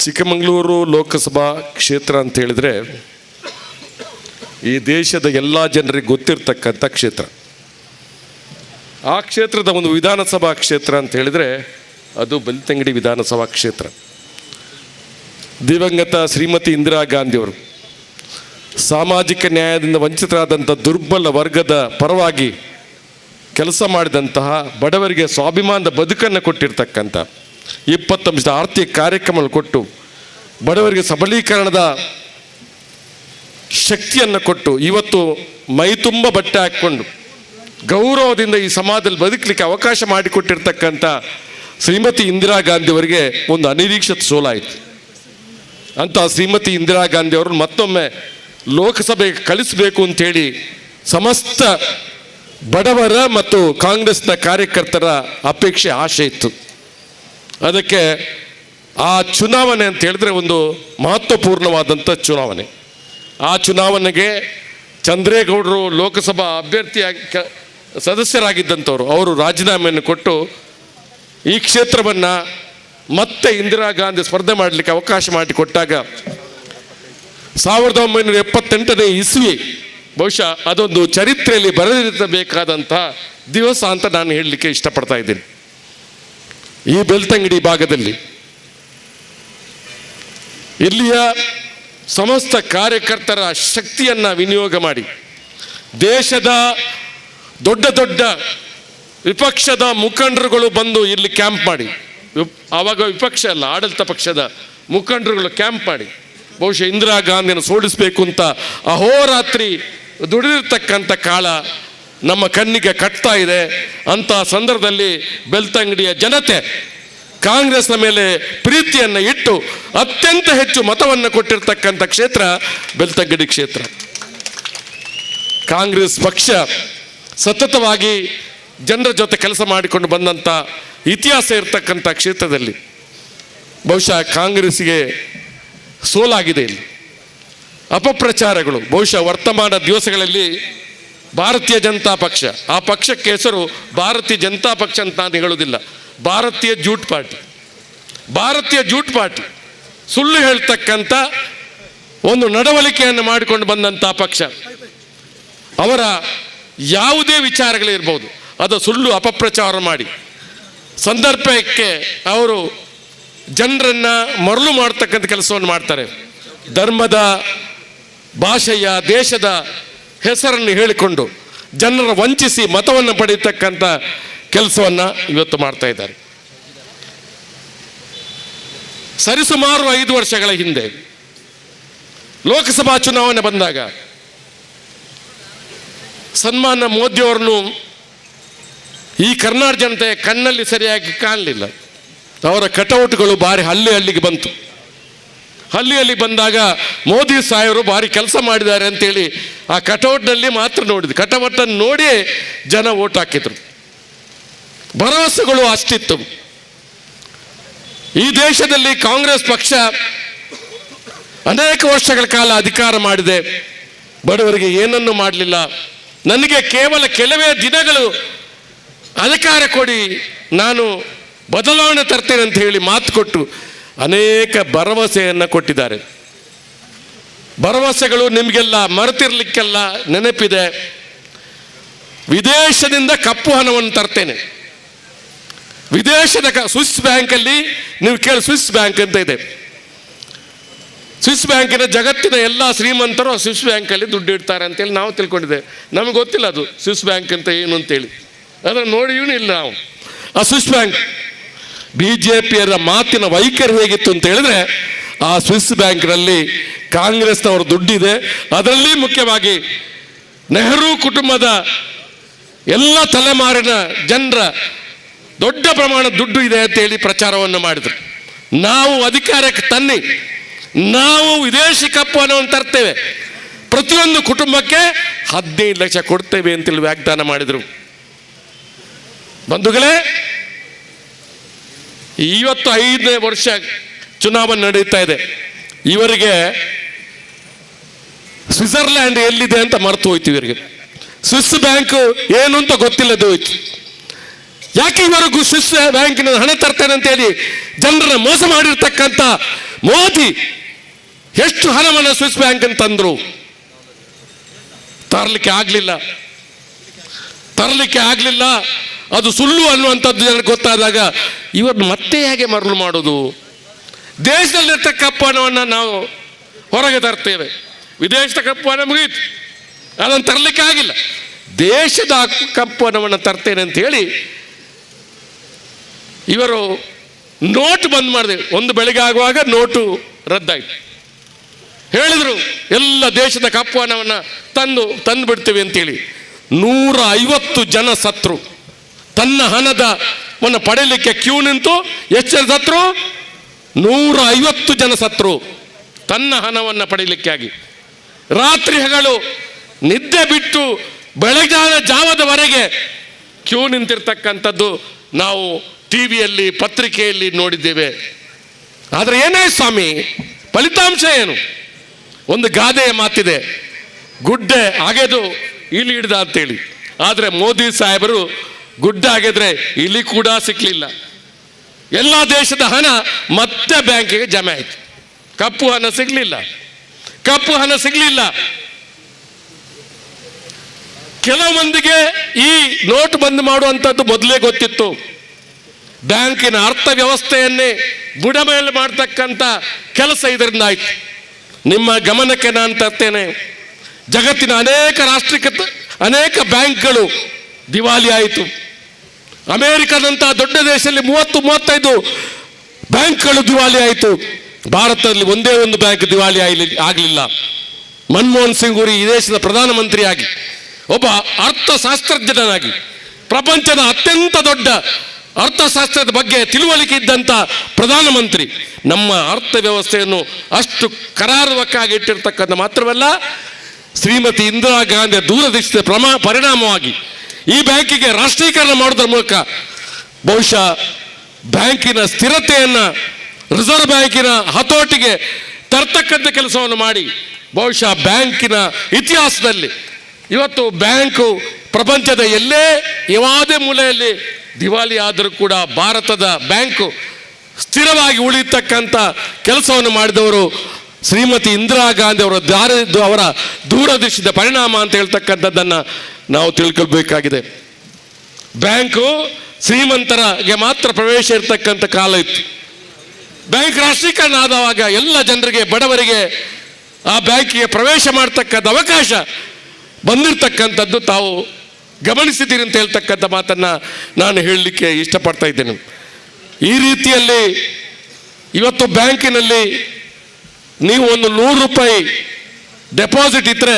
ಚಿಕ್ಕಮಗಳೂರು ಲೋಕಸಭಾ ಕ್ಷೇತ್ರ ಅಂತ ಹೇಳಿದರೆ ಈ ದೇಶದ ಎಲ್ಲ ಜನರಿಗೆ ಗೊತ್ತಿರ್ತಕ್ಕಂಥ ಕ್ಷೇತ್ರ. ಆ ಕ್ಷೇತ್ರದ ಒಂದು ವಿಧಾನಸಭಾ ಕ್ಷೇತ್ರ ಅಂತ ಹೇಳಿದರೆ ಅದು ಬೆಳ್ತಂಗಡಿ ವಿಧಾನಸಭಾ ಕ್ಷೇತ್ರ. ದಿವಂಗತ ಶ್ರೀಮತಿ ಇಂದಿರಾ ಗಾಂಧಿಯವರು ಸಾಮಾಜಿಕ ನ್ಯಾಯದಿಂದ ವಂಚಿತರಾದಂಥ ದುರ್ಬಲ ವರ್ಗದ ಪರವಾಗಿ ಕೆಲಸ ಮಾಡಿದಂತಹ, ಬಡವರಿಗೆ ಸ್ವಾಭಿಮಾನದ ಬದುಕನ್ನು ಕೊಟ್ಟಿರ್ತಕ್ಕಂಥ 20 ಅಂಶದ ಆರ್ಥಿಕ ಕಾರ್ಯಕ್ರಮಗಳು ಕೊಟ್ಟು ಬಡವರಿಗೆ ಸಬಲೀಕರಣದ ಶಕ್ತಿಯನ್ನು ಕೊಟ್ಟು ಇವತ್ತು ಮೈ ತುಂಬ ಬಟ್ಟೆ ಹಾಕ್ಕೊಂಡು ಗೌರವದಿಂದ ಈ ಸಮಾಜದಲ್ಲಿ ಬದುಕಲಿಕ್ಕೆ ಅವಕಾಶ ಮಾಡಿಕೊಟ್ಟಿರ್ತಕ್ಕಂಥ ಶ್ರೀಮತಿ ಇಂದಿರಾ ಗಾಂಧಿಯವರಿಗೆ ಒಂದು ಅನಿರೀಕ್ಷಿತ ಸೋಲಾಯಿತು. ಅಂತ ಶ್ರೀಮತಿ ಇಂದಿರಾ ಗಾಂಧಿಯವರು ಮತ್ತೊಮ್ಮೆ ಲೋಕಸಭೆಗೆ ಕಳಿಸಬೇಕು ಅಂತೇಳಿ ಸಮಸ್ತ ಬಡವರ ಮತ್ತು ಕಾಂಗ್ರೆಸ್ನ ಕಾರ್ಯಕರ್ತರ ಅಪೇಕ್ಷೆ, ಆಶೆ ಇತ್ತು. ಅದಕ್ಕೆ ಆ ಚುನಾವಣೆ ಅಂತ ಹೇಳಿದ್ರೆ ಒಂದು ಮಹತ್ವಪೂರ್ಣವಾದಂಥ ಚುನಾವಣೆ. ಆ ಚುನಾವಣೆಗೆ ಚಂದ್ರೇಗೌಡರು ಲೋಕಸಭಾ ಅಭ್ಯರ್ಥಿಯಾಗಿ ಸದಸ್ಯರಾಗಿದ್ದಂಥವ್ರು ಅವರು ರಾಜೀನಾಮೆಯನ್ನು ಕೊಟ್ಟು ಈ ಕ್ಷೇತ್ರವನ್ನು ಮತ್ತೆ ಇಂದಿರಾ ಗಾಂಧಿ ಸ್ಪರ್ಧೆ ಮಾಡಲಿಕ್ಕೆ ಅವಕಾಶ ಮಾಡಿಕೊಟ್ಟಾಗ 1978ನೇ ಇಸ್ವಿ ಬಹುಶಃ ಅದೊಂದು ಚರಿತ್ರೆಯಲ್ಲಿ ಬರೆದಿರಬೇಕಾದಂಥ ದಿವಸ ಅಂತ ನಾನು ಹೇಳಲಿಕ್ಕೆ ಇಷ್ಟಪಡ್ತಾ ಇದ್ದೀನಿ. ಈ ಬೆಳ್ತಂಗಡಿ ಭಾಗದಲ್ಲಿ ಇಲ್ಲಿಯ ಸಮಸ್ತ ಕಾರ್ಯಕರ್ತರ ಶಕ್ತಿಯನ್ನು ವಿನಿಯೋಗ ಮಾಡಿ ದೇಶದ ದೊಡ್ಡ ದೊಡ್ಡ ವಿಪಕ್ಷದ ಮುಖಂಡರುಗಳು ಬಂದು ಇಲ್ಲಿ ಕ್ಯಾಂಪ್ ಮಾಡಿ, ಆವಾಗ ವಿಪಕ್ಷ ಅಲ್ಲ ಆಡಳಿತ ಪಕ್ಷದ ಮುಖಂಡರುಗಳು ಕ್ಯಾಂಪ್ ಮಾಡಿ ಬಹುಶಃ ಇಂದಿರಾ ಗಾಂಧಿಯನ್ನು ಸೋಲಿಸಬೇಕು ಅಂತ ಅಹೋರಾತ್ರಿ ದುಡಿದಿರ್ತಕ್ಕಂಥ ಕಾಲ ನಮ್ಮ ಕಣ್ಣಿಗೆ ಕಟ್ತಾ ಇದೆ. ಅಂಥ ಸಂದರ್ಭದಲ್ಲಿ ಬೆಳ್ತಂಗಡಿಯ ಜನತೆ ಕಾಂಗ್ರೆಸ್ನ ಮೇಲೆ ಪ್ರೀತಿಯನ್ನು ಇಟ್ಟು ಅತ್ಯಂತ ಹೆಚ್ಚು ಮತವನ್ನು ಕೊಟ್ಟಿರ್ತಕ್ಕಂಥ ಕ್ಷೇತ್ರ ಬೆಳ್ತಂಗಡಿ ಕ್ಷೇತ್ರ. ಕಾಂಗ್ರೆಸ್ ಪಕ್ಷ ಸತತವಾಗಿ ಜನರ ಜೊತೆ ಕೆಲಸ ಮಾಡಿಕೊಂಡು ಬಂದಂಥ ಇತಿಹಾಸ ಇರತಕ್ಕಂಥ ಕ್ಷೇತ್ರದಲ್ಲಿ ಬಹುಶಃ ಕಾಂಗ್ರೆಸ್ಸಿಗೆ ಸೋಲಾಗಿದೆ. ಇಲ್ಲಿ ಅಪಪ್ರಚಾರಗಳು ಬಹುಶಃ ವರ್ತಮಾನ ದಿವಸಗಳಲ್ಲಿ ಭಾರತೀಯ ಜನತಾ ಪಕ್ಷ, ಆ ಪಕ್ಷಕ್ಕೆ ಹೆಸರು ಭಾರತೀಯ ಜನತಾ ಪಕ್ಷ ಅಂತ ನಾನು ಹೇಳೋದಿಲ್ಲ, ಭಾರತೀಯ ಜೂಟ್ ಪಾರ್ಟಿ. ಭಾರತೀಯ ಜೂಟ್ ಪಾರ್ಟಿ ಸುಳ್ಳು ಹೇಳ್ತಕ್ಕಂಥ ಒಂದು ನಡವಳಿಕೆಯನ್ನು ಮಾಡಿಕೊಂಡು ಬಂದಂಥ ಪಕ್ಷ. ಅವರ ಯಾವುದೇ ವಿಚಾರಗಳಿರ್ಬೋದು ಅದು ಸುಳ್ಳು ಅಪಪ್ರಚಾರ ಮಾಡಿ ಸಂದರ್ಭಕ್ಕೆ ಅವರು ಜನರನ್ನು ಮರಳು ಮಾಡ್ತಕ್ಕಂಥ ಕೆಲಸವನ್ನು ಮಾಡ್ತಾರೆ. ಧರ್ಮದ, ಭಾಷೆಯ, ದೇಶದ ಹೆಸರನ್ನು ಹೇಳಿಕೊಂಡು ಜನರ ವಂಚಿಸಿ ಮತವನ್ನು ಪಡೆಯತಕ್ಕಂಥ ಕೆಲಸವನ್ನು ಇವತ್ತು ಮಾಡ್ತಾ ಇದ್ದಾರೆ. ಸರಿಸುಮಾರು 5 ವರ್ಷಗಳ ಹಿಂದೆ ಲೋಕಸಭಾ ಚುನಾವಣೆ ಬಂದಾಗ ಸನ್ಮಾನ್ಯ ಮೋದಿಯವರನ್ನು ಈ ಕರ್ನಾಟಕ ಜನತೆ ಕಣ್ಣಲ್ಲಿ ಸರಿಯಾಗಿ ಕಾಣಲಿಲ್ಲ. ಅವರ ಕಟೌಟ್ಗಳು ಭಾರಿ ಹಳ್ಳಿಗೆ ಬಂತು. ಹಳ್ಳಿಯಲ್ಲಿ ಬಂದಾಗ ಮೋದಿ ಸಾಹೇಬರು ಭಾರಿ ಕೆಲಸ ಮಾಡಿದ್ದಾರೆ ಅಂತೇಳಿ ಆ ಕಟೌಟ್ನಲ್ಲಿ ಮಾತ್ರ ನೋಡಿದ್ರು. ಕಟೌಟನ್ನು ನೋಡಿ ಜನ ಓಟ್ ಹಾಕಿದ್ರು. ಭರವಸೆಗಳು ಅಷ್ಟಿತ್ತು. ಈ ದೇಶದಲ್ಲಿ ಕಾಂಗ್ರೆಸ್ ಪಕ್ಷ ಅನೇಕ ವರ್ಷಗಳ ಕಾಲ ಅಧಿಕಾರ ಮಾಡಿದೆ, ಬಡವರಿಗೆ ಏನನ್ನೂ ಮಾಡಲಿಲ್ಲ. ನನಗೆ ಕೇವಲ ಕೆಲವೇ ದಿನಗಳು ಅಧಿಕಾರ ಕೊಡಿ, ನಾನು ಬದಲಾವಣೆ ತರ್ತೇನೆ ಅಂತ ಹೇಳಿ ಮಾತು ಕೊಟ್ಟು ಅನೇಕ ಭರವಸೆಯನ್ನು ಕೊಟ್ಟಿದ್ದಾರೆ. ಭರವಸೆಗಳು ನಿಮಗೆಲ್ಲ ಮರೆತಿರ್ಲಿಕ್ಕೆಲ್ಲ ನೆನಪಿದೆ. ವಿದೇಶದಿಂದ ಕಪ್ಪು ಹಣವನ್ನು ತರ್ತೇನೆ, ವಿದೇಶದ ಸ್ವಿಸ್ ಬ್ಯಾಂಕಲ್ಲಿ ನೀವು ಕೇಳಿ, ಸ್ವಿಸ್ ಬ್ಯಾಂಕ್ ಅಂತ ಇದೆ. ಸ್ವಿಸ್ ಬ್ಯಾಂಕಿನ ಜಗತ್ತಿನ ಎಲ್ಲ ಶ್ರೀಮಂತರು ಸ್ವಿಸ್ ಬ್ಯಾಂಕಲ್ಲಿ ದುಡ್ಡು ಇಡ್ತಾರೆ ಅಂತೇಳಿ ನಾವು ತಿಳ್ಕೊಂಡಿದ್ದೇವೆ. ನಮಗೆ ಗೊತ್ತಿಲ್ಲ ಅದು ಸ್ವಿಸ್ ಬ್ಯಾಂಕ್ ಅಂತ ಏನು ಅಂತೇಳಿ, ಅದನ್ನು ನೋಡಿಯೂ ಇಲ್ಲ ನಾವು. ಆ ಸ್ವಿಸ್ ಬ್ಯಾಂಕ್ BJPಯರ ಮಾತಿನ ವೈಖರಿ ಹೇಗಿತ್ತು ಅಂತ ಹೇಳಿದ್ರೆ, ಆ ಸ್ವಿಸ್ ಬ್ಯಾಂಕ್ನಲ್ಲಿ ಕಾಂಗ್ರೆಸ್ನವರು ದುಡ್ಡಿದೆ. ಅದರಲ್ಲಿ ಮುಖ್ಯವಾಗಿ ನೆಹರು ಕುಟುಂಬದ ಎಲ್ಲ ತಲೆಮಾರಿನ ಜನರ ದೊಡ್ಡ ಪ್ರಮಾಣದ ದುಡ್ಡು ಇದೆ ಅಂತೇಳಿ ಪ್ರಚಾರವನ್ನು ಮಾಡಿದರು. ನಾವು ಅಧಿಕಾರಕ್ಕೆ ತನ್ನಿ, ನಾವು ವಿದೇಶಿ ಕಪ್ಪು ಹಣವನ್ನು ತರ್ತೇವೆ, ಪ್ರತಿಯೊಂದು ಕುಟುಂಬಕ್ಕೆ 15 ಲಕ್ಷ ಕೊಡ್ತೇವೆ ಅಂತೇಳಿ ವಾಗ್ದಾನ ಮಾಡಿದರು. ಬಂಧುಗಳೇ, ಇವತ್ತು 5ನೇ ವರ್ಷ ಚುನಾವಣೆ ನಡೀತಾ ಇದೆ. ಇವರಿಗೆ ಸ್ವಿಟ್ಜರ್ಲ್ಯಾಂಡ್ ಎಲ್ಲಿದೆ ಅಂತ ಮರೆತು ಹೋಯ್ತು. ಇವರಿಗೆ ಸ್ವಿಸ್ ಬ್ಯಾಂಕ್ ಏನು ಅಂತ ಗೊತ್ತಿಲ್ಲದೆ ಹೋಯ್ತು. ಯಾಕೆ ಇವರಿಗೂ ಸ್ವಿಸ್ ಬ್ಯಾಂಕಿನ ಹಣ ತರ್ತೇನೆ ಅಂತೇಳಿ ಜನರನ್ನ ಮೋಸ ಮಾಡಿರ್ತಕ್ಕಂಥ ಮೋದಿ ಎಷ್ಟು ಹಣವನ್ನು ಸ್ವಿಸ್ ಬ್ಯಾಂಕ್ ಅಂತ ತಂದ್ರು, ತರಲಿಕ್ಕೆ ಆಗಲಿಲ್ಲ. ಅದು ಸುಳ್ಳು ಅನ್ನುವಂಥದ್ದು ಜನಕ್ಕೆ ಗೊತ್ತಾದಾಗ ಇವತ್ತು ಮತ್ತೆ ಹೇಗೆ ಮರಳು ಮಾಡೋದು? ದೇಶದಲ್ಲಿರ್ತ ಕಪ್ಪು ಹಣವನ್ನು ನಾವು ಹೊರಗೆ ತರ್ತೇವೆ, ವಿದೇಶದ ಕಪ್ಪು ಹಣ ಮುಗಿಯಿತು, ಅದನ್ನು ತರಲಿಕ್ಕೆ ಆಗಿಲ್ಲ, ದೇಶದ ಕಪ್ಪು ಹಣವನ್ನು ತರ್ತೇನೆ ಅಂತ ಹೇಳಿ ಇವರು ನೋಟು ಬಂದ್ ಮಾಡಿದೆ. ಒಂದು ಬೆಳಗ್ಗೆ ಆಗುವಾಗ ನೋಟು ರದ್ದಾಯಿತು. ಹೇಳಿದರು ಎಲ್ಲ ದೇಶದ ಕಪ್ಪು ಹಣವನ್ನು ತಂದು ಬಿಡ್ತೀವಿ ಅಂತೇಳಿ. 150 ಜನ ಸತ್ರು. ತನ್ನ ಹಣದವನ್ನು ಪಡೆಯಲಿಕ್ಕೆ ಕ್ಯೂ ನಿಂತು ಎಷ್ಟು ಜನ ಸತ್ರು? 150 ಜನ ಸತ್ರು ತನ್ನ ಹಣವನ್ನು ಪಡೆಯಲಿಕ್ಕೆ ಆಗಿ. ರಾತ್ರಿ ಹಗಲು ನಿದ್ದೆ ಬಿಟ್ಟು ಬೆಳಗಾನ ಜಾವದವರೆಗೆ ಕ್ಯೂ ನಿಂತಿರ್ತಕ್ಕಂಥದ್ದು ನಾವು ಟಿವಿಯಲ್ಲಿ ಪತ್ರಿಕೆಯಲ್ಲಿ ನೋಡಿದ್ದೇವೆ. ಆದರೆ ಏನೇ ಸ್ವಾಮಿ, ಫಲಿತಾಂಶ ಏನು? ಒಂದು ಗಾದೆಯ ಮಾತಿದೆ, ಗುಡ್ಡೆ ಅಗೆದು ಇಲಿ ಹಿಡ್ದ ಅಂತೇಳಿ. ಆದರೆ ಮೋದಿ ಸಾಹೇಬರು ಗುಡ್ಡೆ ಅಗೆದ್ರೆ ಇಲಿ ಕೂಡ ಸಿಕ್ಕಲಿಲ್ಲ. ಎಲ್ಲ ದೇಶದ ಹಣ ಮತ್ತೆ ಬ್ಯಾಂಕಿಗೆ ಜಮೆ ಆಯಿತು. ಕಪ್ಪು ಹಣ ಸಿಗಲಿಲ್ಲ. ಕೆಲವು ಮಂದಿಗೆ ಈ ನೋಟ್ ಬಂದ್ ಮಾಡುವಂಥದ್ದು ಮೊದಲೇ ಗೊತ್ತಿತ್ತು. ಬ್ಯಾಂಕಿನ ಅರ್ಥವ್ಯವಸ್ಥೆಯನ್ನೇ ಬುಡಮೇಲೆ ಮಾಡ್ತಕ್ಕಂಥ ಕೆಲಸ ಇದರಿಂದ ಆಯ್ತು. ನಿಮ್ಮ ಗಮನಕ್ಕೆ ನಾನು ತರ್ತೇನೆ, ಜಗತ್ತಿನ ಅನೇಕ ಬ್ಯಾಂಕ್ಗಳು ದಿವಾಳಿ ಆಯಿತು. ಅಮೇರಿಕದಂತಹ ದೊಡ್ಡ ದೇಶದಲ್ಲಿ 30-35 ಬ್ಯಾಂಕ್ಗಳು ದಿವಾಳಿ ಆಯಿತು. ಭಾರತದಲ್ಲಿ ಒಂದೇ ಒಂದು ಬ್ಯಾಂಕ್ ದಿವಾಳಿ ಆಗಲಿಲ್ಲ. ಮನಮೋಹನ್ ಸಿಂಗ್ ಅವರು ಈ ದೇಶದ ಪ್ರಧಾನಮಂತ್ರಿಯಾಗಿ, ಒಬ್ಬ ಅರ್ಥಶಾಸ್ತ್ರಜ್ಞನಾಗಿ, ಪ್ರಪಂಚದ ಅತ್ಯಂತ ದೊಡ್ಡ ಅರ್ಥಶಾಸ್ತ್ರದ ಬಗ್ಗೆ ತಿಳುವಳಿಕೆ ಇದ್ದಂಥ ಪ್ರಧಾನಮಂತ್ರಿ ನಮ್ಮ ಅರ್ಥವ್ಯವಸ್ಥೆಯನ್ನು ಅಷ್ಟು ಕರಾರುವಕ್ಕಾಗಿ ಇಟ್ಟಿರ್ತಕ್ಕಂಥ ಮಾತ್ರವಲ್ಲ, ಶ್ರೀಮತಿ ಇಂದಿರಾ ಗಾಂಧಿಯ ದೂರದೃಷ್ಟಿಯ ಪರಿಣಾಮವಾಗಿ ಈ ಬ್ಯಾಂಕಿಗೆ ರಾಷ್ಟ್ರೀಕರಣ ಮಾಡೋದ್ರ ಮೂಲಕ ಬಹುಶಃ ಬ್ಯಾಂಕಿನ ಸ್ಥಿರತೆಯನ್ನು ರಿಸರ್ವ್ ಬ್ಯಾಂಕಿನ ಹತೋಟಿಗೆ ತರ್ತಕ್ಕಂಥ ಕೆಲಸವನ್ನು ಮಾಡಿ ಬಹುಶಃ ಬ್ಯಾಂಕಿನ ಇತಿಹಾಸದಲ್ಲಿ ಇವತ್ತು ಬ್ಯಾಂಕು ಪ್ರಪಂಚದ ಎಲ್ಲೇ ಯಾವುದೇ ಮೂಲೆಯಲ್ಲಿ ದಿವಾಳಿ ಆದರೂ ಕೂಡ ಭಾರತದ ಬ್ಯಾಂಕು ಸ್ಥಿರವಾಗಿ ಉಳಿಯತಕ್ಕಂಥ ಕೆಲಸವನ್ನು ಮಾಡಿದವರು ಶ್ರೀಮತಿ ಇಂದಿರಾ ಗಾಂಧಿ ಅವರ ದೂರದೃಷ್ಟಿಯ ಪರಿಣಾಮ ಅಂತ ಹೇಳ್ತಕ್ಕಂಥದ್ದನ್ನು ನಾವು ತಿಳ್ಕೊಳ್ಬೇಕಾಗಿದೆ. ಬ್ಯಾಂಕು ಶ್ರೀಮಂತರಿಗೆ ಮಾತ್ರ ಪ್ರವೇಶ ಇರ್ತಕ್ಕಂಥ ಕಾಲ ಇತ್ತು. ಬ್ಯಾಂಕ್ ರಾಷ್ಟ್ರೀಕರಣ ಆದವಾಗ ಎಲ್ಲ ಜನರಿಗೆ, ಬಡವರಿಗೆ ಆ ಬ್ಯಾಂಕಿಗೆ ಪ್ರವೇಶ ಮಾಡ್ತಕ್ಕಂಥ ಅವಕಾಶ ಬಂದಿರತಕ್ಕಂಥದ್ದು ತಾವು ಗಮನಿಸಿದ್ದೀರಿ ಅಂತ ಹೇಳ್ತಕ್ಕಂಥ ಮಾತನ್ನು ನಾನು ಹೇಳಲಿಕ್ಕೆ ಇಷ್ಟಪಡ್ತಾ ಇದ್ದೇನೆ. ಈ ರೀತಿಯಲ್ಲಿ ಇವತ್ತು ಬ್ಯಾಂಕಿನಲ್ಲಿ ನೀವು ಒಂದು 100 ರೂಪಾಯಿ ಡೆಪಾಸಿಟ್ ಇದ್ದರೆ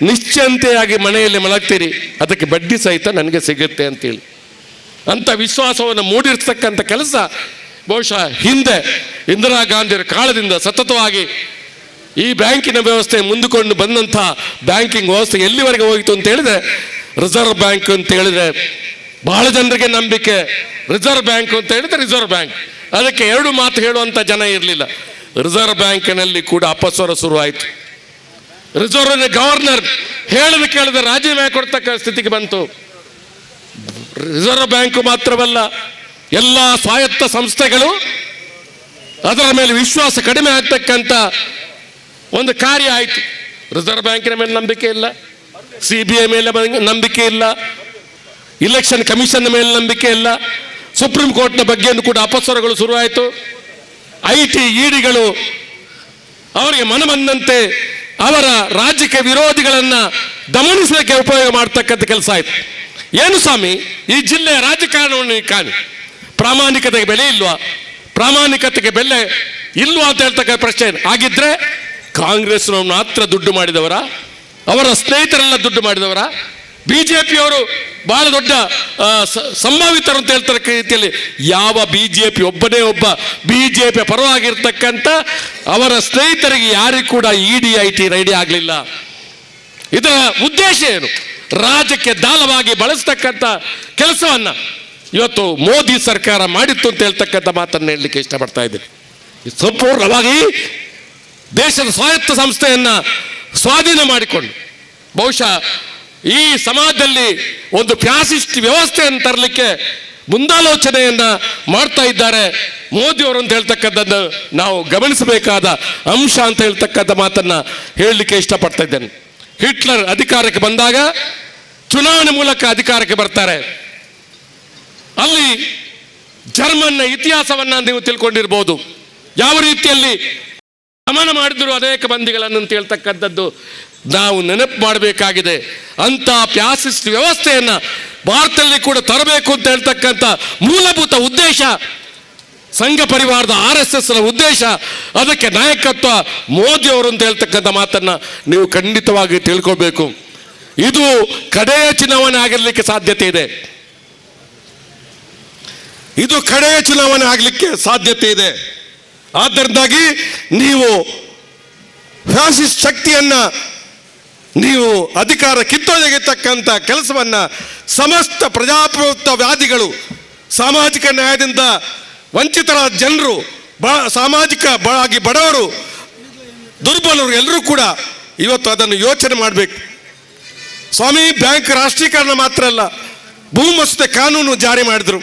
ನಿಶ್ಚಿಂತೆಯಾಗಿ ಮನೆಯಲ್ಲಿ ಮಲಗ್ತೀರಿ, ಅದಕ್ಕೆ ಬಡ್ಡಿ ಸಹಿತ ನನಗೆ ಸಿಗುತ್ತೆ ಅಂತೇಳಿ ಅಂಥ ವಿಶ್ವಾಸವನ್ನು ಮೂಡಿರ್ತಕ್ಕಂಥ ಕೆಲಸ ಬಹುಶಃ ಹಿಂದೆ ಇಂದಿರಾ ಗಾಂಧಿಯವರ ಕಾಲದಿಂದ ಸತತವಾಗಿ ಈ ಬ್ಯಾಂಕಿನ ವ್ಯವಸ್ಥೆ ಮುಂದುಕೊಂಡು ಬಂದಂಥ ಬ್ಯಾಂಕಿಂಗ್ ವ್ಯವಸ್ಥೆ ಎಲ್ಲಿವರೆಗೆ ಹೋಗಿತ್ತು ಅಂತ ಹೇಳಿದ್ರೆ, ರಿಸರ್ವ್ ಬ್ಯಾಂಕ್ ಅಂತ ಹೇಳಿದ್ರೆ ಬಹಳ ಜನರಿಗೆ ನಂಬಿಕೆ. ರಿಸರ್ವ್ ಬ್ಯಾಂಕ್ ಅಂತ ಹೇಳಿದ್ರೆ ರಿಸರ್ವ್ ಬ್ಯಾಂಕ್, ಅದಕ್ಕೆ 2 ಮಾತು ಹೇಳುವಂಥ ಜನ ಇರಲಿಲ್ಲ. ರಿಸರ್ವ್ ಬ್ಯಾಂಕಿನಲ್ಲಿ ಕೂಡ ಅಪಸ್ವರ ಶುರುವಾಯಿತು. ರಿಸರ್ವ್ ಗವರ್ನರ್ ಹೇಳಿದ ಕೇಳಿದ್ರೆ ರಾಜೀನಾಮೆ ಕೊಡ್ತಕ್ಕ ಸ್ಥಿತಿಗೆ ಬಂತು. ರಿಸರ್ವ್ ಬ್ಯಾಂಕ್ ಮಾತ್ರವಲ್ಲ, ಎಲ್ಲ ಸ್ವಾಯತ್ತ ಸಂಸ್ಥೆಗಳು ಅದರ ಮೇಲೆ ವಿಶ್ವಾಸ ಕಡಿಮೆ ಆಗ್ತಕ್ಕಂಥ ಒಂದು ಕಾರ್ಯ ಆಯಿತು. ರಿಸರ್ವ್ ಬ್ಯಾಂಕಿನ ಮೇಲೆ ನಂಬಿಕೆ ಇಲ್ಲ, CBI ಮೇಲೆ ನಂಬಿಕೆ ಇಲ್ಲ, ಇಲೆಕ್ಷನ್ ಕಮಿಷನ್ ಮೇಲೆ ನಂಬಿಕೆ ಇಲ್ಲ, ಸುಪ್ರೀಂ ಕೋರ್ಟ್ನ ಬಗ್ಗೆಯೂ ಕೂಡ ಅಪಸ್ವರಗಳು ಶುರುವಾಯಿತು. IT EDಗಳು ಅವರಿಗೆ ಮನಬಂದಂತೆ ಅವರ ರಾಜಕೀಯ ವಿರೋಧಿಗಳನ್ನು ದಮನಿಸಲಿಕ್ಕೆ ಉಪಯೋಗ ಮಾಡ್ತಕ್ಕಂಥ ಕೆಲಸ ಆಯಿತು. ಏನು ಸ್ವಾಮಿ, ಈ ಜಿಲ್ಲೆಯ ರಾಜಕಾರಣವನ್ನು ಕಾಣಿ, ಪ್ರಾಮಾಣಿಕತೆಗೆ ಬೆಲೆ ಇಲ್ವಾ? ಪ್ರಾಮಾಣಿಕತೆಗೆ ಬೆಲೆ ಇಲ್ವಾ ಅಂತ ಹೇಳ್ತಕ್ಕಂಥ ಪ್ರಶ್ನೆ ಆಗಿದ್ರೆ ಕಾಂಗ್ರೆಸ್ನವ್ರು ಮಾತ್ರ ದುಡ್ಡು ಮಾಡಿದವರ, ಅವರ ಸ್ನೇಹಿತರೆಲ್ಲ ದುಡ್ಡು ಮಾಡಿದವರ, BJPಯವರು ಬಹಳ ದೊಡ್ಡ ಸಂಭಾವಿತರು ಅಂತ ಹೇಳ್ತಾರೆ ರೀತಿಯಲ್ಲಿ ಯಾವ BJP ಒಬ್ಬನೇ ಒಬ್ಬ BJP ಪರವಾಗಿರ್ತಕ್ಕಂಥ ಅವರ ಸ್ನೇಹಿತರಿಗೆ ಯಾರಿಗೂ ಕೂಡ ED IT ರೆಡಿ ಆಗಲಿಲ್ಲ. ಇದರ ಉದ್ದೇಶ ಏನು? ರಾಜ್ಯಕ್ಕೆ ದಾಳವಾಗಿ ಬಳಸ್ತಕ್ಕಂಥ ಕೆಲಸವನ್ನು ಇವತ್ತು ಮೋದಿ ಸರ್ಕಾರ ಮಾಡಿತ್ತು ಅಂತ ಹೇಳ್ತಕ್ಕಂಥ ಮಾತನ್ನು ಹೇಳಲಿಕ್ಕೆ ಇಷ್ಟಪಡ್ತಾ ಇದ್ದೀನಿ. ಸಂಪೂರ್ಣವಾಗಿ ದೇಶದ ಸ್ವಾಯತ್ತ ಸಂಸ್ಥೆಯನ್ನು ಸ್ವಾಧೀನ ಮಾಡಿಕೊಂಡು ಬಹುಶಃ ಈ ಸಮಾಜದಲ್ಲಿ ಒಂದು ಫ್ಯಾಸಿಸ್ಟ್ ವ್ಯವಸ್ಥೆಯನ್ನು ತರಲಿಕ್ಕೆ ಮುಂದಾಲೋಚನೆಯನ್ನ ಮಾಡ್ತಾ ಇದ್ದಾರೆ ಮೋದಿಯವರು ಅಂತ ಹೇಳ್ತಕ್ಕಂಥದ್ದು ನಾವು ಗಮನಿಸಬೇಕಾದ ಅಂಶ ಅಂತ ಹೇಳ್ತಕ್ಕಂಥ ಮಾತನ್ನ ಹೇಳಲಿಕ್ಕೆ ಇಷ್ಟಪಡ್ತಾ ಇದ್ದೇನೆ. ಹಿಟ್ಲರ್ ಅಧಿಕಾರಕ್ಕೆ ಬಂದಾಗ ಚುನಾವಣೆ ಮೂಲಕ ಅಧಿಕಾರಕ್ಕೆ ಬರ್ತಾರೆ. ಅಲ್ಲಿ ಜರ್ಮನ್ನ ಇತಿಹಾಸವನ್ನ ನೀವು ತಿಳ್ಕೊಂಡಿರ್ಬೋದು. ಯಾವ ರೀತಿಯಲ್ಲಿ ದಮನ ಮಾಡಿದ್ರು ಅನೇಕ ಮಂದಿಗಳನ್ನು ಅಂತ ಹೇಳ್ತಕ್ಕಂಥದ್ದು ನಾವು ನೆನಪು ಮಾಡಬೇಕಾಗಿದೆ. ಅಂತ ಫ್ಯಾಸಿಸ್ಟ್ ವ್ಯವಸ್ಥೆಯನ್ನ ಭಾರತದಲ್ಲಿ ಕೂಡ ತರಬೇಕು ಅಂತ ಹೇಳ್ತಕ್ಕಂಥ ಮೂಲಭೂತ ಉದ್ದೇಶ ಸಂಘ ಪರಿವಾರದ RSS ಉದ್ದೇಶ, ಅದಕ್ಕೆ ನಾಯಕತ್ವ ಮೋದಿಯವರು ಅಂತ ಹೇಳ್ತಕ್ಕಂಥ ಮಾತನ್ನ ನೀವು ಖಂಡಿತವಾಗಿ ತಿಳ್ಕೊಳ್ಬೇಕು. ಇದು ಕಡೆಯ ಚುನಾವಣೆ ಆಗಿರಲಿಕ್ಕೆ ಸಾಧ್ಯತೆ ಇದೆ. ಇದು ಕಡೆಯ ಚುನಾವಣೆ ಆಗಲಿಕ್ಕೆ ಸಾಧ್ಯತೆ ಇದೆ. ಆದ್ದರಿಂದಾಗಿ ನೀವು ಫ್ಯಾಸಿಸ್ಟ್ ಶಕ್ತಿಯನ್ನ ನೀವು ಅಧಿಕಾರ ಕಿತ್ತೊಗೆಯತಕ್ಕಂಥ ಕೆಲಸವನ್ನ ಸಮಸ್ತ ಪ್ರಜಾಪ್ರಭುತ್ವವಾದಿಗಳು, ಸಾಮಾಜಿಕ ನ್ಯಾಯದಿಂದ ವಂಚಿತರಾದ ಜನರು, ಸಾಮಾಜಿಕವಾಗಿ ಬಡವರು, ದುರ್ಬಲರು ಎಲ್ಲರೂ ಕೂಡ ಇವತ್ತು ಅದನ್ನು ಯೋಚನೆ ಮಾಡಬೇಕು. ಸ್ವಾಮಿ, ಬ್ಯಾಂಕ್ ರಾಷ್ಟ್ರೀಕರಣ ಮಾತ್ರ ಅಲ್ಲ, ಭೂ ಮಸೂದೆ ಕಾನೂನು ಜಾರಿ ಮಾಡಿದ್ರು.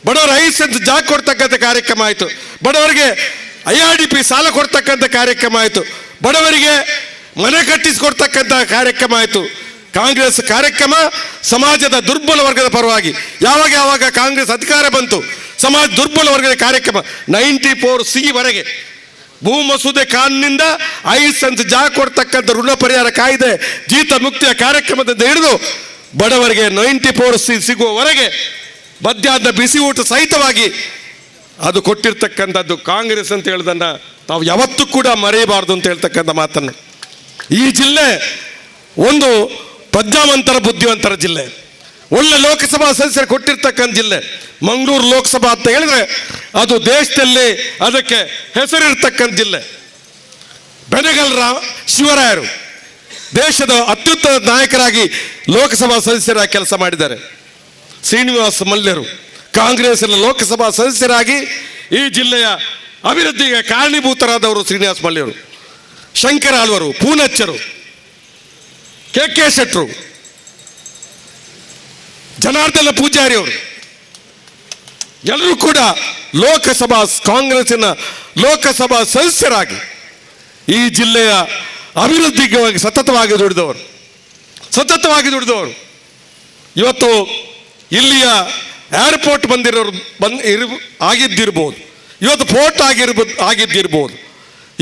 ಬಡವರ 5 ಸೆಂಟ್ ಜಾಗ ಕೊಡ್ತಕ್ಕಂಥ ಕಾರ್ಯಕ್ರಮ ಆಯಿತು. ಬಡವರಿಗೆ IRDP ಸಾಲ ಕೊಡ್ತಕ್ಕಂಥ ಕಾರ್ಯಕ್ರಮ ಆಯಿತು. ಬಡವರಿಗೆ ಮನೆ ಕಟ್ಟಿಸಿಕೊಡ್ತಕ್ಕಂಥ ಕಾರ್ಯಕ್ರಮ ಆಯಿತು. ಕಾಂಗ್ರೆಸ್ ಕಾರ್ಯಕ್ರಮ ಸಮಾಜದ ದುರ್ಬಲ ವರ್ಗದ ಪರವಾಗಿ. ಯಾವಾಗ ಕಾಂಗ್ರೆಸ್ ಅಧಿಕಾರ ಬಂತು, ಸಮಾಜ ದುರ್ಬಲ ವರ್ಗದ ಕಾರ್ಯಕ್ರಮ 94C ವರೆಗೆ ಭೂ ಮಸೂದೆ ಕಾನೂನಿನಿಂದ 5 ಸೆಂಟ್ ಜಾಗ ಕೊಡ್ತಕ್ಕಂಥ ಋಣ ಪರಿಹಾರ ಕಾಯ್ದೆ, ಜೀತ ಮುಕ್ತಿಯ ಕಾರ್ಯಕ್ರಮದಿಂದ ಹಿಡಿದು ಬಡವರಿಗೆ 94C ಸಿಗುವವರೆಗೆ ಮಧ್ಯಾಹ್ನ ಬಿಸಿ ಊಟ ಸಹಿತವಾಗಿ ಅದು ಕೊಟ್ಟಿರ್ತಕ್ಕಂಥದ್ದು ಕಾಂಗ್ರೆಸ್ ಅಂತ ಹೇಳೋದನ್ನ ನಾವು ಯಾವತ್ತೂ ಕೂಡ ಮರೆಯಬಾರ್ದು ಅಂತ ಹೇಳ್ತಕ್ಕಂಥ ಮಾತನ್ನು. ಈ ಜಿಲ್ಲೆ ಒಂದು ಪ್ರಜ್ಞಾವಂತರ ಬುದ್ಧಿವಂತರ ಜಿಲ್ಲೆ, ಒಳ್ಳೆ ಲೋಕಸಭಾ ಸದಸ್ಯರು ಕೊಟ್ಟಿರ್ತಕ್ಕಂಥ ಜಿಲ್ಲೆ. ಮಂಗಳೂರು ಲೋಕಸಭಾ ಅಂತ ಹೇಳಿದ್ರೆ ಅದು ದೇಶದಲ್ಲಿ ಅದಕ್ಕೆ ಹೆಸರಿರ್ತಕ್ಕಂಥ ಜಿಲ್ಲೆ. ಬೆನಗಲ್ ಶಿವರಾಯರು ದೇಶದ ಅತ್ಯುತ್ತಮ ನಾಯಕರಾಗಿ ಲೋಕಸಭಾ ಸದಸ್ಯರಾಗಿ ಕೆಲಸ ಮಾಡಿದ್ದಾರೆ. ಶ್ರೀನಿವಾಸ ಮಲ್ಯರು ಕಾಂಗ್ರೆಸ್ನ ಲೋಕಸಭಾ ಸದಸ್ಯರಾಗಿ ಈ ಜಿಲ್ಲೆಯ ಅಭಿವೃದ್ಧಿಗೆ ಕಾರಣೀಭೂತರಾದವರು ಶ್ರೀನಿವಾಸ ಮಲ್ಯರು. ಶಂಕರ ಆಳ್ವರು, ಪೂನಚ್ಚರು, KK ಶೆಟ್ಟರು, ಜನಾರ್ದನ ಪೂಜಾರಿ ಅವರು ಎಲ್ಲರೂ ಕೂಡ ಕಾಂಗ್ರೆಸ್ಸಿನ ಲೋಕಸಭಾ ಸದಸ್ಯರಾಗಿ ಈ ಜಿಲ್ಲೆಯ ಅಭಿವೃದ್ಧಿಗೆ ಸತತವಾಗಿ ದುಡಿದವರು. ಇವತ್ತು ಇಲ್ಲಿಯ ಏರ್ಪೋರ್ಟ್ ಆಗಿದ್ದಿರ್ಬೋದು, ಇವತ್ತು ಪೋರ್ಟ್ ಆಗಿದ್ದಿರ್ಬೋದು,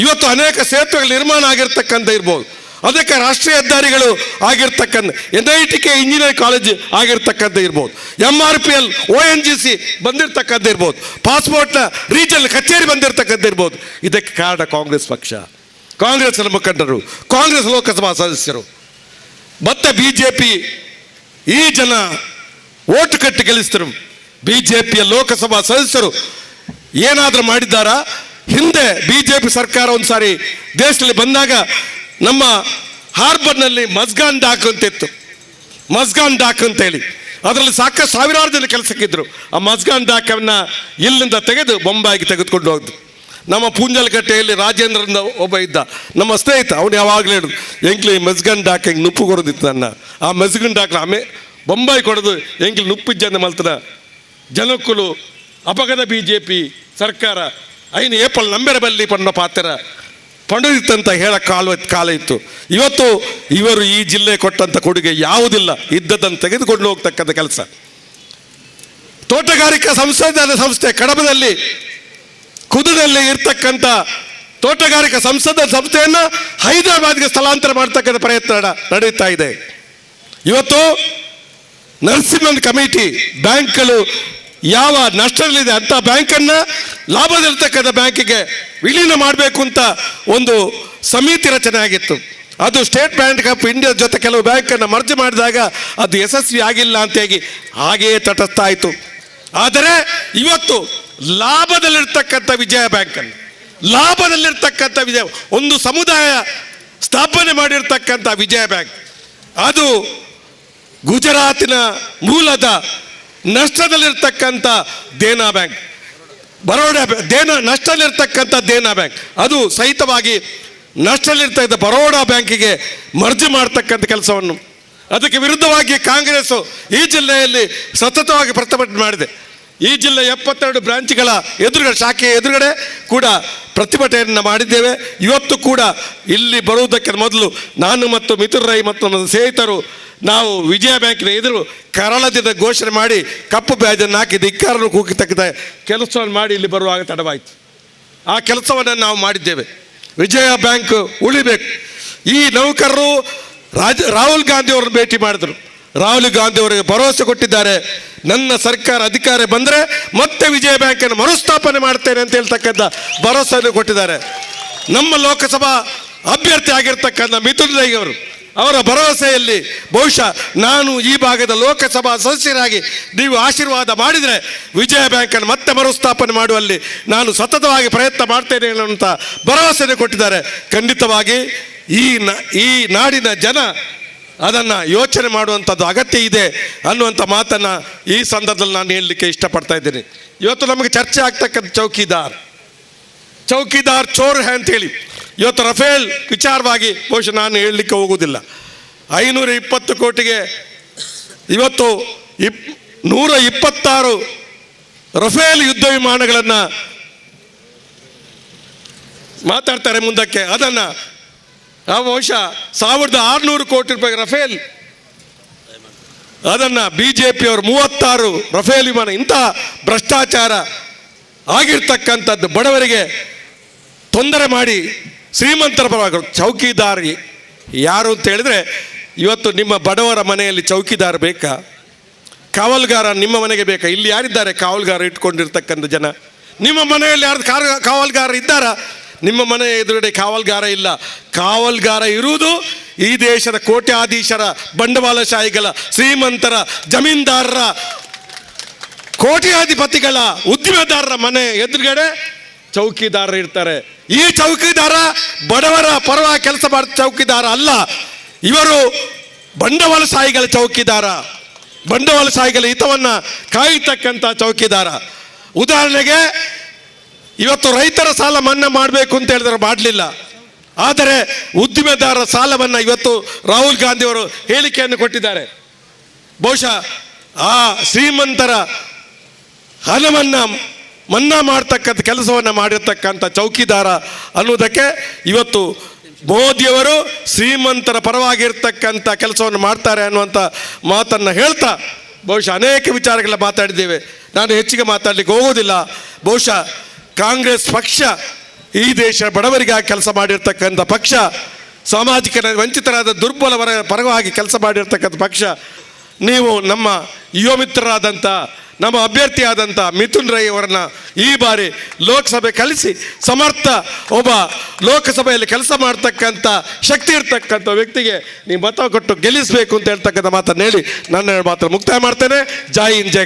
ಇವತ್ತು ಅನೇಕ ಸೇತುವೆಗಳ ನಿರ್ಮಾಣ ಆಗಿರ್ತಕ್ಕಂಥ ಇರ್ಬೋದು, ಅದಕ್ಕೆ ರಾಷ್ಟ್ರೀಯ ಹೆದ್ದಾರಿಗಳು ಆಗಿರ್ತಕ್ಕಂಥ NITK ಇಂಜಿನಿಯರಿಂಗ್ ಕಾಲೇಜ್ ಆಗಿರ್ತಕ್ಕಂಥ ಇರ್ಬೋದು, MRPL ONGC ಬಂದಿರ್ತಕ್ಕಂಥ ಇರ್ಬೋದು, ಪಾಸ್ಪೋರ್ಟ್ನ ರೀಜನಲ್ ಕಚೇರಿ ಬಂದಿರ್ತಕ್ಕಂಥ ಇರ್ಬೋದು. ಇದಕ್ಕೆ ಕಾರಣ ಕಾಂಗ್ರೆಸ್ ಪಕ್ಷ, ಕಾಂಗ್ರೆಸ್ನ ಮುಖಂಡರು, ಕಾಂಗ್ರೆಸ್ ಲೋಕಸಭಾ ಸದಸ್ಯರು. ಮತ್ತೆ BJP ಈ ಜನ ಓಟು ಕಟ್ಟಿ ಗೆಲ್ಲಿಸಿದರು. BJPಯ ಲೋಕಸಭಾ ಸದಸ್ಯರು ಏನಾದರೂ ಮಾಡಿದ್ದಾರಾ? ಹಿಂದೆ BJP ಸರ್ಕಾರ ಒಂದು ಸಾರಿ ದೇಶದಲ್ಲಿ ಬಂದಾಗ ನಮ್ಮ ಹಾರ್ಬರ್ನಲ್ಲಿ ಮಸ್ಗಾನ್ ಡಾಕ್ ಅಂತಿತ್ತು. ಮಸ್ಗಾನ್ ಡಾಕ್ ಅಂತೇಳಿ ಅದರಲ್ಲಿ ಸಾಕಷ್ಟು ಸಾವಿರಾರು ಜನ ಕೆಲಸಕ್ಕಿದ್ರು. ಆ ಮಸ್ಗಾನ್ ಡಾಕನ್ನು ಇಲ್ಲಿಂದ ತೆಗೆದು ಬೊಂಬಾಯಿಗೆ ತೆಗೆದುಕೊಂಡು ಹೋದ್ರು. ನಮ್ಮ ಪೂಂಜಲಕಟ್ಟೆಯಲ್ಲಿ ರಾಜೇಂದ್ರನ ಒಬ್ಬ ಇದ್ದ, ನಮ್ಮ ಸ್ನೇಹಿತ, ಅವನು ಯಾವಾಗಲೂ ಹೇಳುದು, ಎಂಕ್ಲಿ ಮಸ್ಗಾನ್ ಡಾಕ್ ಹೆಂಗೆ ನುಪ್ಪು ಕೊಡೋದಿತ್ತು ನನ್ನ. ಆ ಮಸ್ಗಾನ್ ಡಾಕ್ ಬೊಂಬಾಯಿ ಕೊಡೋದು ಎಂಕ್ಲಿ ನುಪ್ಪಿಜ್ಜನ ಮಲ್ತನ ಜನಕ್ಕುಲು ಅಪಗದ BJP ಸರ್ಕಾರ ಐನು ಏಪಲ್ ನಂಬೆರ ಬಲ್ಲಿ ಪಣ್ಣ ಪಾತ್ರ ಪಂಡಿತಂತ ಹೇಳ ಕಾಲ ಇತ್ತು. ಇವತ್ತು ಇವರು ಈ ಜಿಲ್ಲೆ ಕೊಟ್ಟಂತ ಕೊಡುಗೆ ಯಾವುದಿಲ್ಲ, ಇದ್ದದನ್ನು ತೆಗೆದುಕೊಂಡು ಹೋಗ್ತಕ್ಕಂಥ ಕೆಲಸ. ತೋಟಗಾರಿಕಾ ಸಂಸ್ಥೆ ಕಡಬದಲ್ಲಿ ಕುದುದಲ್ಲಿ ಇರ್ತಕ್ಕಂಥ ತೋಟಗಾರಿಕಾ ಸಂಸ್ಥೆಯನ್ನು ಹೈದರಾಬಾದ್ಗೆ ಸ್ಥಳಾಂತರ ಮಾಡ್ತಕ್ಕಂಥ ಪ್ರಯತ್ನ ನಡೀತಾ ಇದೆ. ಇವತ್ತು ನರಸಿಂಹನ್ ಕಮಿಟಿ ಬ್ಯಾಂಕ್ಗಳು ಯಾವ ನಷ್ಟದಲ್ಲಿದೆ ಅಂತ ಬ್ಯಾಂಕನ್ನು ಲಾಭದಲ್ಲಿರ್ತಕ್ಕಂಥ ಬ್ಯಾಂಕಿಗೆ ವಿಲೀನ ಮಾಡಬೇಕು ಅಂತ ಒಂದು ಸಮಿತಿ ರಚನೆ ಆಗಿತ್ತು. ಅದು ಸ್ಟೇಟ್ ಬ್ಯಾಂಕ್ ಆಫ್ ಇಂಡಿಯಾ ಜೊತೆ ಕೆಲವು ಬ್ಯಾಂಕನ್ನು ಮರ್ಜ್ ಮಾಡಿದಾಗ ಅದು ಯಶಸ್ವಿ ಆಗಿಲ್ಲ ಅಂತೇಳಿ ಹಾಗೆಯೇ ತಟಸ್ಥ ಆಯಿತು. ಆದರೆ ಇವತ್ತು ಲಾಭದಲ್ಲಿರ್ತಕ್ಕಂಥ ವಿಜಯ ಬ್ಯಾಂಕನ್ನು ಒಂದು ಸಮುದಾಯ ಸ್ಥಾಪನೆ ಮಾಡಿರ್ತಕ್ಕಂಥ ವಿಜಯ ಬ್ಯಾಂಕ್, ಅದು ಗುಜರಾತಿನ ಮೂಲದ ನಷ್ಟದಲ್ಲಿರ್ತಕ್ಕಂಥ ದೇನಾ ಬ್ಯಾಂಕ್, ನಷ್ಟದಲ್ಲಿರ್ತಕ್ಕಂಥ ದೇನಾ ಬ್ಯಾಂಕ್, ಅದು ಸಹಿತವಾಗಿ ನಷ್ಟದಲ್ಲಿರ್ತಕ್ಕಂಥ ಬರೋಡಾ ಬ್ಯಾಂಕಿಗೆ ಮರ್ಜ್ ಮಾಡ್ತಕ್ಕಂಥ ಕೆಲಸವನ್ನು, ಅದಕ್ಕೆ ವಿರುದ್ಧವಾಗಿ ಕಾಂಗ್ರೆಸ್ ಈ ಜಿಲ್ಲೆಯಲ್ಲಿ ಸತತವಾಗಿ ಪ್ರತಿಭಟನೆ ಮಾಡಿದೆ. ಈ ಜಿಲ್ಲೆ 72 ಬ್ರಾಂಚ್ಗಳ ಎದುರುಗಡೆ, ಶಾಖೆಯ ಎದುರುಗಡೆ ಕೂಡ ಪ್ರತಿಭಟನೆಯನ್ನು ಮಾಡಿದ್ದೇವೆ. ಇವತ್ತು ಕೂಡ ಇಲ್ಲಿ ಬರುವುದಕ್ಕೆ ಮೊದಲು ನಾನು ಮತ್ತು ಮಿಥುನ್ ರೈ ಮತ್ತು ನಮ್ಮ ಸ್ನೇಹಿತರು ನಾವು ವಿಜಯ ಬ್ಯಾಂಕಿನ ಎದುರು ಕರಾಳದಿಂದ ಘೋಷಣೆ ಮಾಡಿ ಕಪ್ಪು ಬ್ಯಾಜನ್ನು ಹಾಕಿ ಧಿಕ್ಕಾರನ್ನು ಕೂಗಿತಕ್ಕಂಥ ಕೆಲಸವನ್ನು ಮಾಡಿ ಇಲ್ಲಿ ಬರುವಾಗ ತಡವಾಯಿತು. ಆ ಕೆಲಸವನ್ನು ನಾವು ಮಾಡಿದ್ದೇವೆ. ವಿಜಯ ಬ್ಯಾಂಕ್ ಉಳಿಬೇಕು. ಈ ನೌಕರರು ರಾಹುಲ್ ಗಾಂಧಿ ಅವರನ್ನು ಭೇಟಿ ಮಾಡಿದರು. ರಾಹುಲ್ ಗಾಂಧಿ ಅವರಿಗೆ ಭರವಸೆ ಕೊಟ್ಟಿದ್ದಾರೆ, ನನ್ನ ಸರ್ಕಾರ ಅಧಿಕಾರ ಬಂದರೆ ಮತ್ತೆ ವಿಜಯ ಬ್ಯಾಂಕನ್ನು ಮರುಸ್ಥಾಪನೆ ಮಾಡ್ತೇನೆ ಅಂತ ಹೇಳ್ತಕ್ಕಂಥ ಭರವಸೆಯನ್ನು ಕೊಟ್ಟಿದ್ದಾರೆ. ನಮ್ಮ ಲೋಕಸಭಾ ಅಭ್ಯರ್ಥಿ ಆಗಿರ್ತಕ್ಕಂಥ ಮಿಥುನ್ ರೈ ಅವರು ಅವರ ಭರವಸೆಯಲ್ಲಿ ಬಹುಶಃ ನಾನು ಈ ಭಾಗದ ಲೋಕಸಭಾ ಸದಸ್ಯರಾಗಿ ನೀವು ಆಶೀರ್ವಾದ ಮಾಡಿದರೆ ವಿಜಯ ಬ್ಯಾಂಕನ್ನು ಮತ್ತೆ ಮರುಸ್ಥಾಪನೆ ಮಾಡುವಲ್ಲಿ ನಾನು ಸತತವಾಗಿ ಪ್ರಯತ್ನ ಮಾಡ್ತೇನೆ ಅನ್ನುವಂಥ ಭರವಸೆಯನ್ನು ಕೊಟ್ಟಿದ್ದಾರೆ. ಖಂಡಿತವಾಗಿ ಈ ನಾಡಿನ ಜನ ಅದನ್ನು ಯೋಚನೆ ಮಾಡುವಂಥದ್ದು ಅಗತ್ಯ ಇದೆ ಅನ್ನುವಂಥ ಮಾತನ್ನು ಈ ಸಂದರ್ಭದಲ್ಲಿ ನಾನು ಹೇಳಲಿಕ್ಕೆ ಇಷ್ಟಪಡ್ತಾ ಇದ್ದೀನಿ. ಇವತ್ತು ನಮಗೆ ಚರ್ಚೆ ಆಗ್ತಕ್ಕಂಥ ಚೌಕಿದಾರ್ ಚೋರ್ ಹೇ ಅಂತೇಳಿ ಇವತ್ತು ರಫೇಲ್ ವಿಚಾರವಾಗಿ ಬಹುಶಃ ನಾನು ಹೇಳಲಿಕ್ಕೆ ಹೋಗುವುದಿಲ್ಲ. 520 ಕೋಟಿಗೆ ಇವತ್ತು 126 ರಫೇಲ್ ಯುದ್ಧ ವಿಮಾನಗಳನ್ನು ಮಾತಾಡ್ತಾರೆ ಮುಂದಕ್ಕೆ. ಅದನ್ನು ಬಹುಶಃ 1600 ಕೋಟಿ ರೂಪಾಯಿ ರಫೇಲ್, ಅದನ್ನು BJP ಅವರು 36 ರಫೇಲ್ ವಿಮಾನ. ಇಂಥ ಭ್ರಷ್ಟಾಚಾರ ಆಗಿರ್ತಕ್ಕಂಥದ್ದು ಬಡವರಿಗೆ ತೊಂದರೆ ಮಾಡಿ ಶ್ರೀಮಂತರ ಪರವಾಗಿ ಚೌಕಿದಾರಿ ಯಾರು ಅಂತ ಹೇಳಿದ್ರೆ, ಇವತ್ತು ನಿಮ್ಮ ಬಡವರ ಮನೆಯಲ್ಲಿ ಚೌಕಿದಾರ ಬೇಕಾ? ಕಾವಲ್ಗಾರ ನಿಮ್ಮ ಮನೆಗೆ ಬೇಕಾ? ಇಲ್ಲಿ ಯಾರಿದ್ದಾರೆ ಕಾವಲ್ಗಾರ ಇಟ್ಕೊಂಡಿರ್ತಕ್ಕಂಥ ಜನ? ನಿಮ್ಮ ಮನೆಯಲ್ಲಿ ಯಾರು ಕಾವಲ್ಗಾರ ಇದ್ದಾರಾ? ನಿಮ್ಮ ಮನೆ ಎದುರುಗಡೆ ಕಾವಲ್ಗಾರ ಇಲ್ಲ. ಕಾವಲ್ಗಾರ ಇರುವುದು ಈ ದೇಶದ ಕೋಟ್ಯಾಧೀಶರ, ಬಂಡವಾಳಶಾಹಿಗಳ, ಶ್ರೀಮಂತರ, ಜಮೀನ್ದಾರರ, ಕೋಟ್ಯಾಧಿಪತಿಗಳ, ಉದ್ದಿಮೆದಾರರ ಮನೆ ಎದುರುಗಡೆ ಚೌಕಿದಾರರು ಇರ್ತಾರೆ. ಈ ಚೌಕಿದಾರ ಬಡವರ ಪರವಾಗಿ ಕೆಲಸ ಮಾಡಿದ ಚೌಕಿದಾರ ಅಲ್ಲ, ಇವರು ಬಂಡವಾಳಶಾಹಿಗಳ ಚೌಕಿದಾರ, ಬಂಡವಾಳಶಾಹಿಗಳ ಹಿತವನ್ನು ಕಾಯತಕ್ಕಂಥ ಚೌಕಿದಾರ. ಉದಾಹರಣೆಗೆ ಇವತ್ತು ರೈತರ ಸಾಲ ಮನ್ನಾ ಮಾಡಬೇಕು ಅಂತ ಹೇಳಿದ್ರೆ ಮಾಡಲಿಲ್ಲ. ಆದರೆ ಉದ್ದಿಮೆದಾರರ ಸಾಲವನ್ನು ಇವತ್ತು ರಾಹುಲ್ ಗಾಂಧಿ ಅವರು ಹೇಳಿಕೆಯನ್ನು ಕೊಟ್ಟಿದ್ದಾರೆ. ಬಹುಶಃ ಆ ಶ್ರೀಮಂತರ ಹಣವನ್ನು ಮನ್ನಾ ಮಾಡ್ತಕ್ಕಂಥ ಕೆಲಸವನ್ನು ಮಾಡಿರ್ತಕ್ಕಂಥ ಚೌಕಿದಾರ ಅನ್ನುವುದಕ್ಕೆ ಇವತ್ತು ಮೋದಿಯವರು ಶ್ರೀಮಂತರ ಪರವಾಗಿರ್ತಕ್ಕಂಥ ಕೆಲಸವನ್ನು ಮಾಡ್ತಾರೆ ಅನ್ನುವಂಥ ಮಾತನ್ನು ಹೇಳ್ತಾ ಬಹುಶಃ ಅನೇಕ ವಿಚಾರಗಳ ಮಾತಾಡಿದ್ದೇವೆ. ನಾನು ಹೆಚ್ಚಿಗೆ ಮಾತಾಡಲಿಕ್ಕೆ ಹೋಗೋದಿಲ್ಲ. ಬಹುಶಃ ಕಾಂಗ್ರೆಸ್ ಪಕ್ಷ ಈ ದೇಶ ಬಡವರಿಗಾಗಿ ಕೆಲಸ ಮಾಡಿರ್ತಕ್ಕಂಥ ಪಕ್ಷ, ಸಾಮಾಜಿಕ ವಂಚಿತರಾದ ದುರ್ಬಲವರ ಪರವಾಗಿ ಕೆಲಸ ಮಾಡಿರ್ತಕ್ಕಂಥ ಪಕ್ಷ. ನೀವು ನಮ್ಮ ಯುವ ಮಿತ್ರರಾದಂಥ ನಮ್ಮ ಅಭ್ಯರ್ಥಿಯಾದಂಥ ಮಿಥುನ್ ರೈ ಅವರನ್ನು ಈ ಬಾರಿ ಲೋಕಸಭೆ ಕಳಿಸಿ ಸಮರ್ಥ ಒಬ್ಬ ಲೋಕಸಭೆಯಲ್ಲಿ ಕೆಲಸ ಮಾಡ್ತಕ್ಕಂಥ ಶಕ್ತಿ ಇರ್ತಕ್ಕಂಥ ವ್ಯಕ್ತಿಗೆ ನೀವು ಮತ ಕೊಟ್ಟು ಗೆಲ್ಲಿಸಬೇಕು ಅಂತ ಹೇಳ್ತಕ್ಕಂಥ ಮಾತನ್ನು ಹೇಳಿ ನನ್ನ ಮಾತನ್ನು ಮುಕ್ತಾಯ ಮಾಡ್ತೇನೆ. ಜೈ ಹಿಂದ್, ಜೈ ಕರ್ನಾಟಕ.